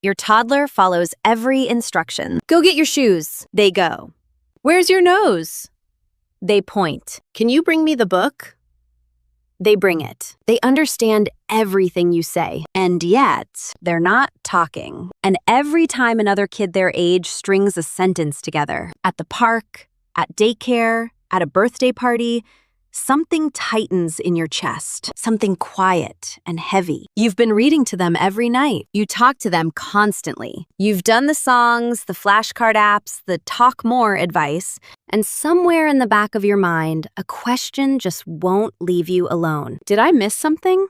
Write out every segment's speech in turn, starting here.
Your toddler follows every instruction. Go get your shoes. They go. Where's your nose? They point. Can you bring me the book? They bring it. They understand everything you say, and yet they're not talking. And every time another kid their age strings a sentence together, at the park, at daycare, at a birthday party, something tightens in your chest, something quiet and heavy. You've been reading to them every night. You talk to them constantly. You've done the songs, the flashcard apps, the talk more advice, and somewhere in the back of your mind, a question just won't leave you alone. Did I miss something?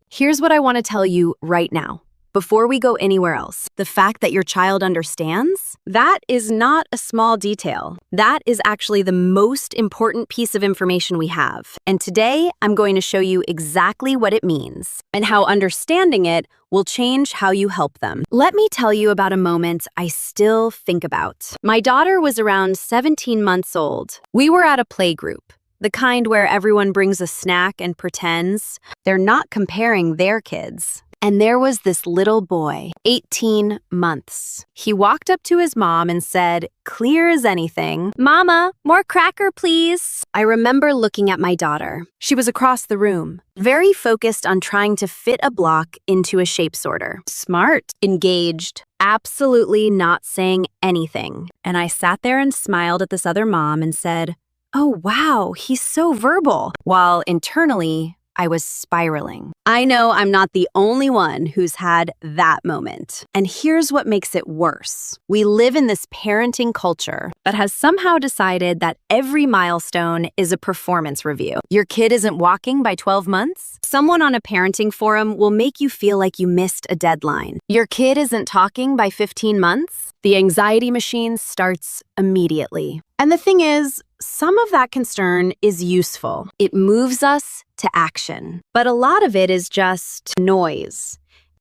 Here's what I want to tell you right now. Before we go anywhere else, the fact that your child understands, that is not a small detail. That is actually the most important piece of information we have. And today, I'm going to show you exactly what it means and how understanding it will change how you help them. Let me tell you about a moment I still think about. My daughter was around 17 months old. We were at a playgroup. The kind where everyone brings a snack and pretends. They're not comparing their kids. And there was this little boy, 18 months. He walked up to his mom and said, clear as anything, "Mama, more cracker, please." I remember looking at my daughter. She was across the room, very focused on trying to fit a block into a shape sorter. Smart, engaged, absolutely not saying anything. And I sat there and smiled at this other mom and said, "Oh, wow, he's so verbal," while internally, I was spiraling. I know I'm not the only one who's had that moment. And here's what makes it worse. We live in this parenting culture that has somehow decided that every milestone is a performance review. Your kid isn't walking by 12 months? Someone on a parenting forum will make you feel like you missed a deadline. Your kid isn't talking by 15 months? The anxiety machine starts immediately. And the thing is, some of that concern is useful. It moves us to action. But a lot of it is just noise.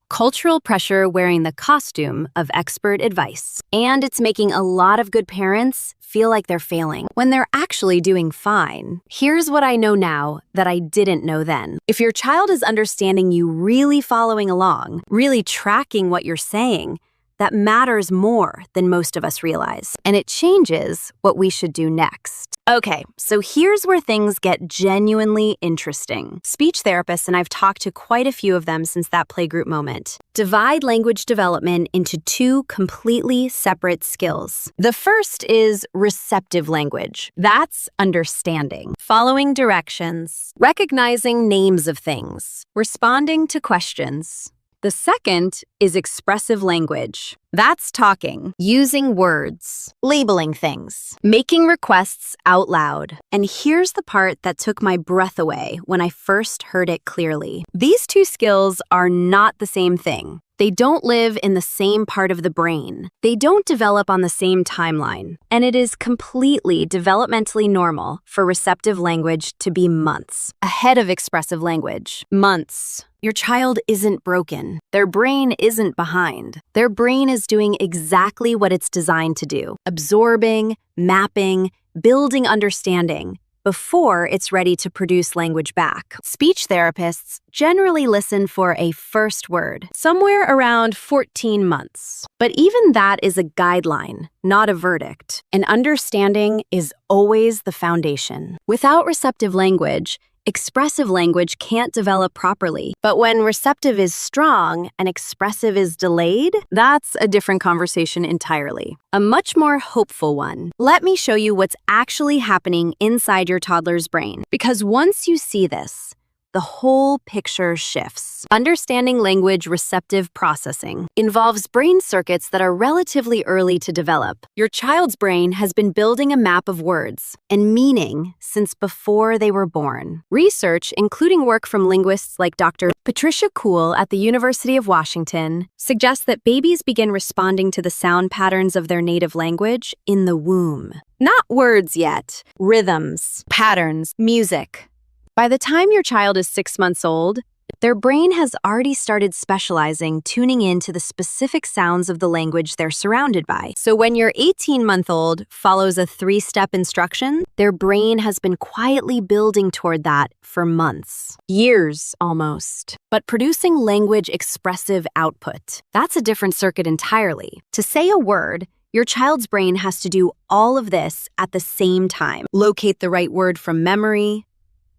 Cultural pressure wearing the costume of expert advice. And it's making a lot of good parents feel like they're failing when they're actually doing fine. Here's what I know now that I didn't know then. If your child is understanding you, really following along, really tracking what you're saying, that matters more than most of us realize, and it changes what we should do next. Okay, so here's where things get genuinely interesting. Speech therapists, and I've talked to quite a few of them since that playgroup moment, divide language development into two completely separate skills. The first is receptive language. That's understanding, following directions, recognizing names of things, responding to questions. The second is expressive language. That's talking, using words, labeling things, making requests out loud. And here's the part that took my breath away when I first heard it clearly. These two skills are not the same thing. They don't live in the same part of the brain. They don't develop on the same timeline. And it is completely developmentally normal for receptive language to be months ahead of expressive language. Months. Your child isn't broken. Their brain isn't behind. Their brain is doing exactly what it's designed to do, absorbing, mapping, building understanding, before it's ready to produce language back. Speech therapists generally listen for a first word, somewhere around 14 months. But even that is a guideline, not a verdict. And understanding is always the foundation. Without receptive language, expressive language can't develop properly. But when receptive is strong and expressive is delayed, that's a different conversation entirely. A much more hopeful one. Let me show you what's actually happening inside your toddler's brain. Because once you see this, the whole picture shifts. Understanding language receptive processing involves brain circuits that are relatively early to develop. Your child's brain has been building a map of words and meaning since before they were born. Research, including work from linguists like Dr. Patricia Kuhl at the University of Washington, suggests that babies begin responding to the sound patterns of their native language in the womb. Not words yet, rhythms, patterns, music. By the time your child is 6 months old, their brain has already started specializing, tuning in to the specific sounds of the language they're surrounded by. So when your 18-month-old follows a 3-step instruction, their brain has been quietly building toward that for months, years almost. But producing language expressive output, that's a different circuit entirely. To say a word, your child's brain has to do all of this at the same time. Locate the right word from memory,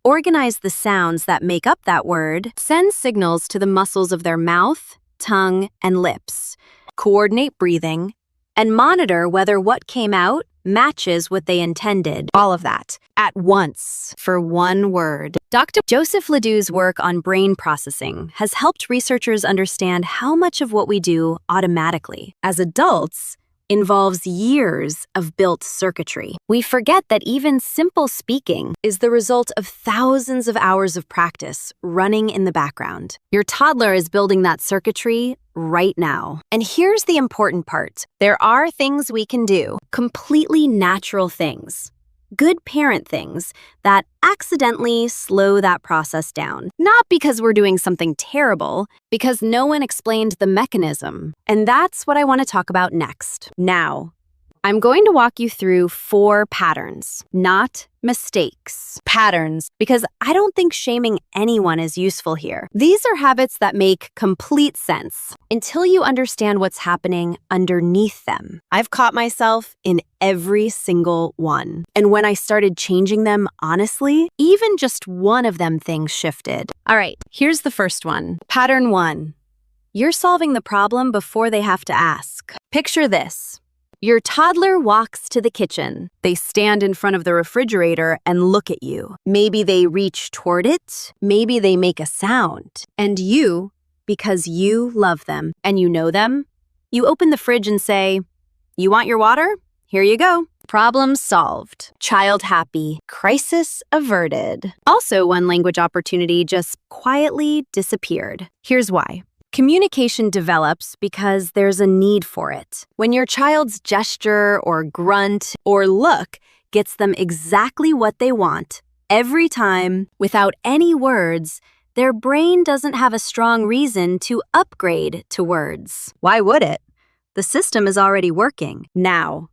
organize the sounds that make up that word, send signals to the muscles of their mouth, tongue, and lips, coordinate breathing, and monitor whether what came out matches what they intended. All of that at once for one word. Dr. Joseph Ledoux's work on brain processing has helped researchers understand how much of what we do automatically as adults involves years of built circuitry. We forget that even simple speaking is the result of thousands of hours of practice running in the background. Your toddler is building that circuitry right now. And here's the important part. There are things we can do, completely natural things, good parent things that accidentally slow that process down. Not because we're doing something terrible, because no one explained the mechanism. And that's what I want to talk about next. Now, I'm going to walk you through 4 patterns, not mistakes. Patterns, because I don't think shaming anyone is useful here. These are habits that make complete sense until you understand what's happening underneath them. I've caught myself in every single one. And when I started changing them honestly, even just one of them things shifted. All right, here's the first one. Pattern 1. You're solving the problem before they have to ask. Picture this. Your toddler walks to the kitchen. They stand in front of the refrigerator and look at you. Maybe they reach toward it. Maybe they make a sound. And you, because you love them and you know them, you open the fridge and say, "You want your water? Here you go." Problem solved. Child happy. Crisis averted. Also, one language opportunity just quietly disappeared. Here's why. Communication develops because there's a need for it. When your child's gesture or grunt or look gets them exactly what they want, every time, without any words, their brain doesn't have a strong reason to upgrade to words. Why would it? The system is already working. Now,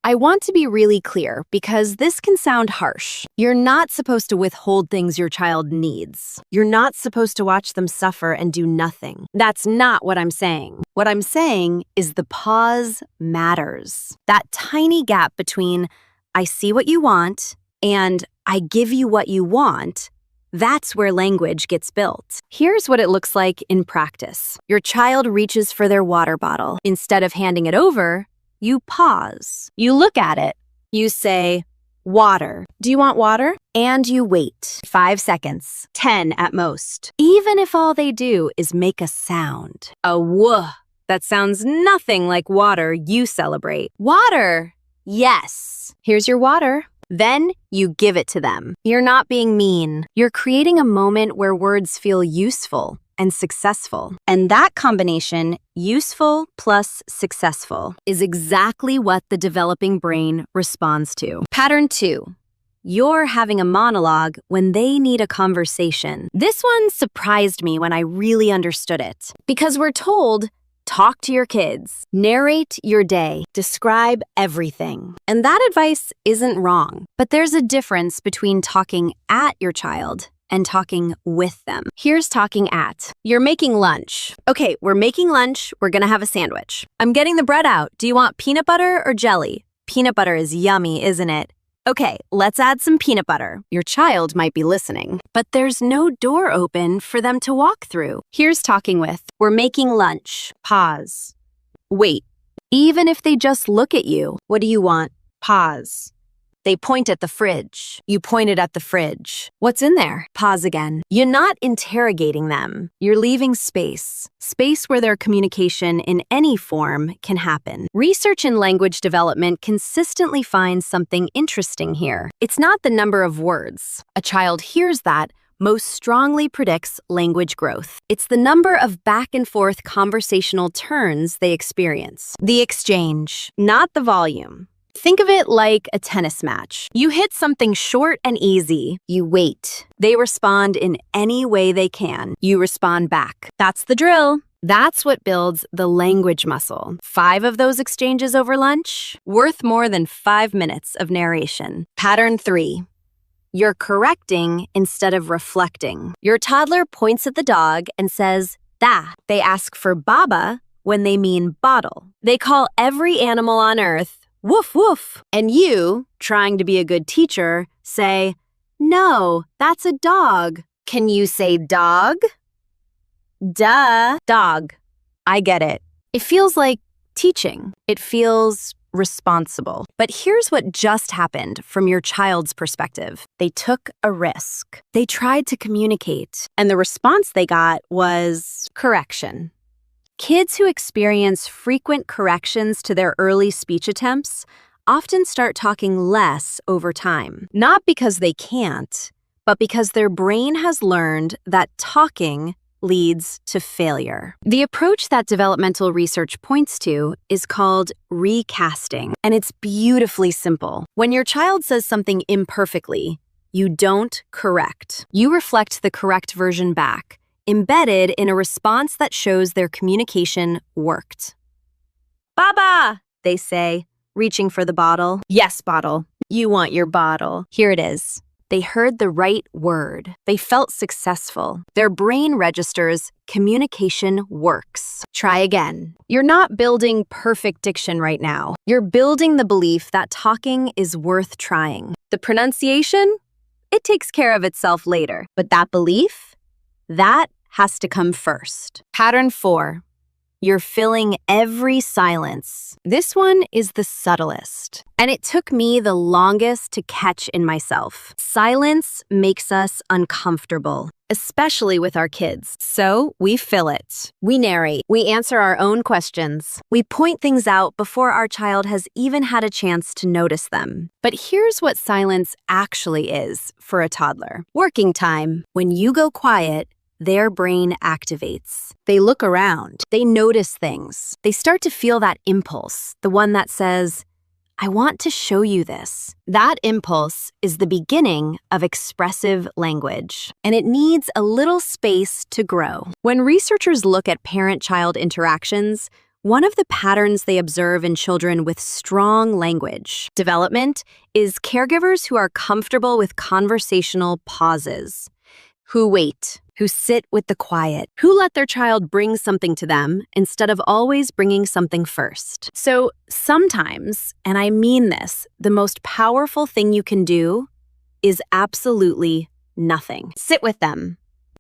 I want to be really clear because this can sound harsh. You're not supposed to withhold things your child needs. You're not supposed to watch them suffer and do nothing. That's not what I'm saying. What I'm saying is the pause matters. That tiny gap between I see what you want and I give you what you want, that's where language gets built. Here's what it looks like in practice. Your child reaches for their water bottle. Instead of handing it over, you pause. You look at it. You say, "Water. Do you want water?" And you wait. 5 seconds. 10 at most. Even if all they do is make a sound. A wuh. That sounds nothing like water you celebrate. Water. Yes. Here's your water. Then you give it to them. You're not being mean. You're creating a moment where words feel useful and successful. And that combination, useful plus successful, is exactly what the developing brain responds to. Pattern 2. You're having a monologue when they need a conversation. This one surprised me when I really understood it. Because we're told, talk to your kids, narrate your day, describe everything. And that advice isn't wrong. But there's a difference between talking at your child and talking with them. Here's talking at. You're making lunch. Okay, we're making lunch. We're gonna have a sandwich. I'm getting the bread out. Do you want peanut butter or jelly? Peanut butter is yummy, isn't it? Okay, let's add some peanut butter. Your child might be listening, but there's no door open for them to walk through. Here's talking with. We're making lunch. Pause. Wait. Even if they just look at you, what do you want? Pause. They point at the fridge. You pointed at the fridge. What's in there? Pause again. You're not interrogating them. You're leaving space. Space where their communication in any form can happen. Research in language development consistently finds something interesting here. It's not the number of words. A child hears that most strongly predicts language growth. It's the number of back and forth conversational turns they experience. The exchange, not the volume. Think of it like a tennis match. You hit something short and easy. You wait. They respond in any way they can. You respond back. That's the drill. That's what builds the language muscle. 5 of those exchanges over lunch, worth more than 5 minutes of narration. Pattern 3. You're correcting instead of reflecting. Your toddler points at the dog and says, "Da." They ask for baba when they mean bottle. They call every animal on earth woof woof. And you, trying to be a good teacher, say, "No, that's a dog. Can you say dog?" Duh. Dog. I get it. It feels like teaching. It feels responsible. But here's what just happened from your child's perspective. They took a risk. They tried to communicate, and the response they got was correction. Kids who experience frequent corrections to their early speech attempts often start talking less over time, not because they can't, but because their brain has learned that talking leads to failure. The approach that developmental research points to is called recasting, and it's beautifully simple. When your child says something imperfectly, you don't correct. You reflect the correct version back, embedded in a response that shows their communication worked. "Baba," they say, reaching for the bottle. "Yes, bottle. You want your bottle. Here it is." They heard the right word. They felt successful. Their brain registers communication works. Try again. You're not building perfect diction right now. You're building the belief that talking is worth trying. The pronunciation? It takes care of itself later. But that belief? That has to come first. Pattern 4. You're filling every silence. This one is the subtlest, and it took me the longest to catch in myself. Silence makes us uncomfortable, especially with our kids. So we fill it. We narrate. We answer our own questions. We point things out before our child has even had a chance to notice them. But here's what silence actually is for a toddler. Working time. When you go quiet, their brain activates. They look around. They notice things. They start to feel that impulse, the one that says, "I want to show you this." That impulse is the beginning of expressive language, and it needs a little space to grow. When researchers look at parent-child interactions, one of the patterns they observe in children with strong language development is caregivers who are comfortable with conversational pauses, who wait, who sit with the quiet, who let their child bring something to them instead of always bringing something first. So sometimes, and I mean this, the most powerful thing you can do is absolutely nothing. Sit with them,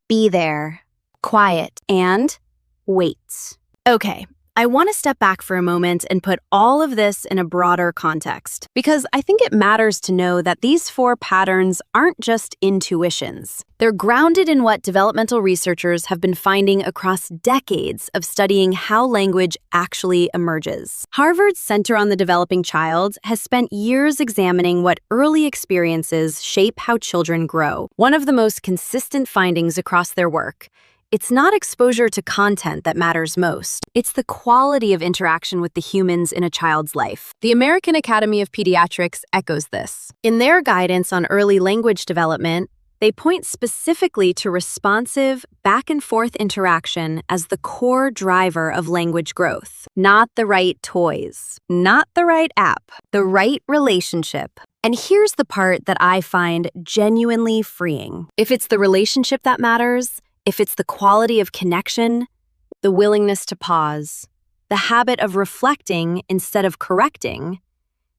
be there, quiet, and wait. Okay, I want to step back for a moment and put all of this in a broader context, because I think it matters to know that these 4 patterns aren't just intuitions. They're grounded in what developmental researchers have been finding across decades of studying how language actually emerges. Harvard's Center on the Developing Child has spent years examining what early experiences shape how children grow. One of the most consistent findings across their work: it's not exposure to content that matters most. It's the quality of interaction with the humans in a child's life. The American Academy of Pediatrics echoes this. In their guidance on early language development, they point specifically to responsive, back-and-forth interaction as the core driver of language growth. Not the right toys, not the right app, the right relationship. And here's the part that I find genuinely freeing. If it's the relationship that matters, if it's the quality of connection, the willingness to pause, the habit of reflecting instead of correcting,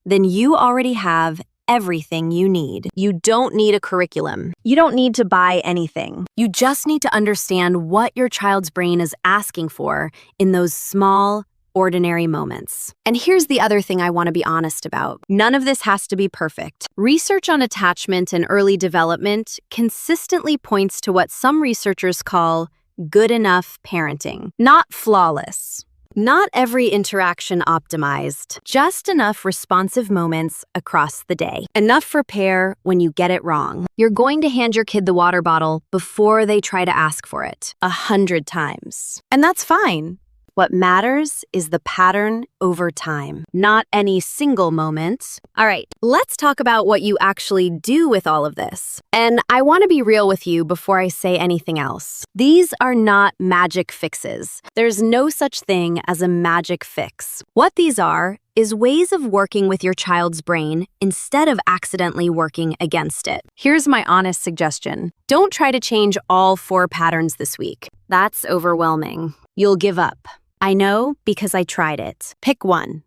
then you already have everything you need. You don't need a curriculum. You don't need to buy anything. You just need to understand what your child's brain is asking for in those small, ordinary moments. And here's the other thing I want to be honest about. None of this has to be perfect. Research on attachment and early development consistently points to what some researchers call good enough parenting. Not flawless. Not every interaction optimized. Just enough responsive moments across the day. Enough for repair when you get it wrong. You're going to hand your kid the water bottle before they try to ask for it 100 times. And that's fine. What matters is the pattern over time, not any single moment. All right, let's talk about what you actually do with all of this. And I want to be real with you before I say anything else. These are not magic fixes. There's no such thing as a magic fix. What these are is ways of working with your child's brain instead of accidentally working against it. Here's my honest suggestion. Don't try to change all 4 patterns this week. That's overwhelming. You'll give up. I know because I tried it. Pick one.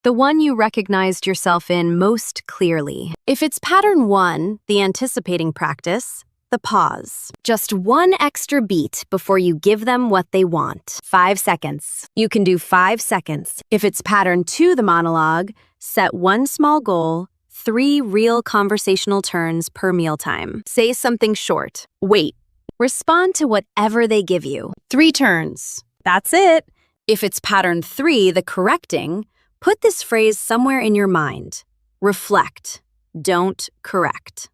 The one you recognized yourself in most clearly. If it's pattern 1, the anticipating practice, the pause. Just one extra beat before you give them what they want. 5 seconds. You can do 5 seconds. If it's pattern 2, the monologue, set one small goal, 3 real conversational turns per mealtime. Say something short. Wait. Respond to whatever they give you. 3 turns. That's it. If it's pattern 3, the correcting, put this phrase somewhere in your mind. Reflect. Don't correct.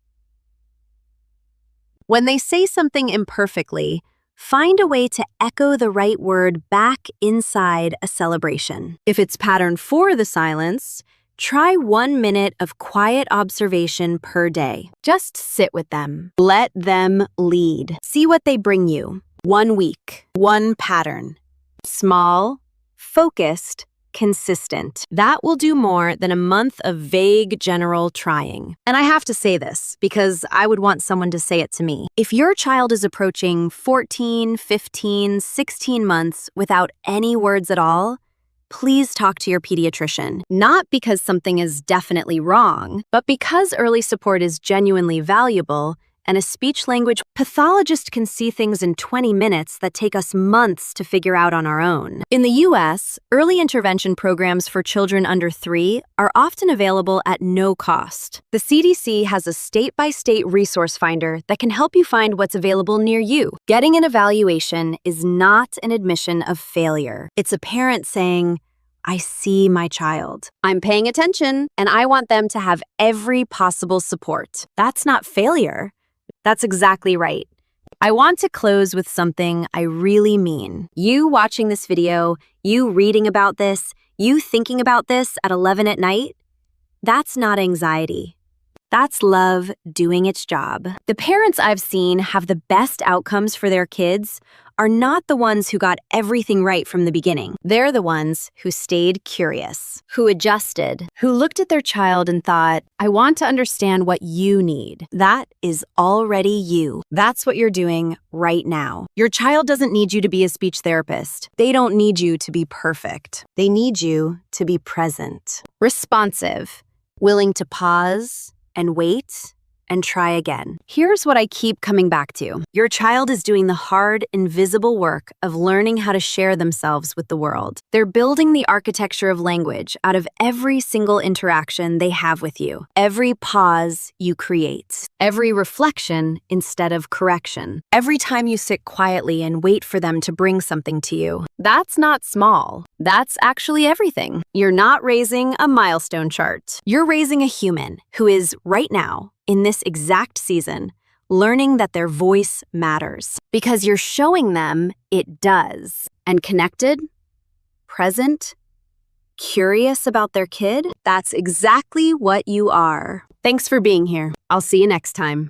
When they say something imperfectly, find a way to echo the right word back inside a celebration. If it's pattern 4, the silence, try 1 minute of quiet observation per day. Just sit with them. Let them lead. See what they bring you. 1 week, 1 pattern. Small, focused, consistent. That will do more than a month of vague general trying. And I have to say this because I would want someone to say it to me. If your child is approaching 14, 15, 16 months without any words at all, please talk to your pediatrician. Not because something is definitely wrong, but because early support is genuinely valuable. And a speech-language pathologist can see things in 20 minutes that take us months to figure out on our own. In the U.S., early intervention programs for children under 3 are often available at no cost. The CDC has a state-by-state resource finder that can help you find what's available near you. Getting an evaluation is not an admission of failure. It's a parent saying, I see my child. I'm paying attention, and I want them to have every possible support. That's not failure. That's exactly right. I want to close with something I really mean. You watching this video, you reading about this, you thinking about this at 11 at night, that's not anxiety. That's love doing its job. The parents I've seen have the best outcomes for their kids are not the ones who got everything right from the beginning. They're the ones who stayed curious, who adjusted, who looked at their child and thought, I want to understand what you need. That is already you. That's what you're doing right now. Your child doesn't need you to be a speech therapist. They don't need you to be perfect. They need you to be present, responsive, willing to pause and wait and try again. Here's what I keep coming back to. Your child is doing the hard, invisible work of learning how to share themselves with the world. They're building the architecture of language out of every single interaction they have with you, every pause you create, every reflection instead of correction, every time you sit quietly and wait for them to bring something to you. That's not small. That's actually everything. You're not raising a milestone chart. You're raising a human who is, right now, in this exact season, learning that their voice matters. Because you're showing them it does. And connected, present, curious about their kid, that's exactly what you are. Thanks for being here. I'll see you next time.